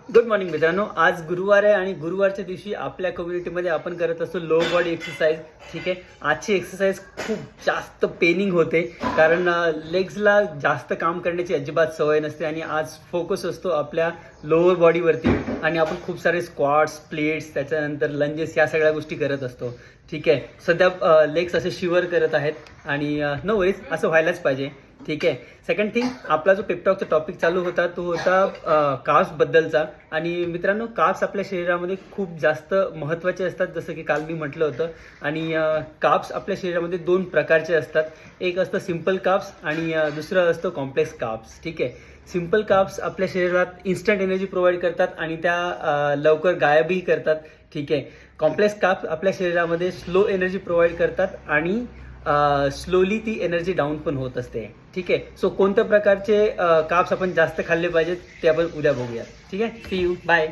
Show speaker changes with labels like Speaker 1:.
Speaker 1: Good morning मित्रांनो, आज गुरुवार आहे आणि गुरुवारच्या दिवशी आपल्या कम्युनिटीमध्ये आपण करत असतो लो बॉडी एक्सरसाइज. ठीक आहे, आजची एक्सरसाइज खूप जास्त पेनिंग होते कारण लेग्सला जास्त काम करण्याची अजिबात सवय नसते आणि आज फोकस असतो आपल्या लोअर बॉडीवरती आणि आपण खूप सारे स्क्वॉट्स, प्लेट्स, त्याच्यानंतर लंजेस या सगळ्या गोष्टी करत असतो. ठीक आहे, सध्या लेग्स असे शिवर करत आहेत आणि नो वरीज, असं व्हायलाच पाहिजे. ठीक आहे. सेकंड थिंग, आपला जो पेपटॉकचा टॉपिक चालू होता तो होता कार्ब्सबद्दलचा. आणि मित्रांनो, कार्ब्स आपल्या शरीरामध्ये खूप जास्त महत्त्वाचे असतात, जसं की काल मी म्हटलं होतं. आणि कार्ब्स आपल्या शरीरामध्ये दोन प्रकारचे असतात. एक असतं सिम्पल कार्ब्स आणि दुसरं असतं कॉम्प्लेक्स कार्ब्स. ठीक आहे, सिम्पल कार्ब्स आपल्या शरीरात इन्स्टंट एनर्जी प्रोव्हाइड करतात आणि त्या लवकर गायबही करतात. ठीक आहे, कॉम्प्लेक्स कार्ब्स आपल्या शरीरामध्ये स्लो एनर्जी प्रोव्हाइड करतात आणि स्लोली ती एनर्जी डाऊन पण होत असते. ठीक आहे, सो कोणत्या प्रकारचे कार्ब्स आपण जास्त खाल्ले पाहिजेत ते आपण उद्या बघूया. ठीक आहे, सी यू, बाय.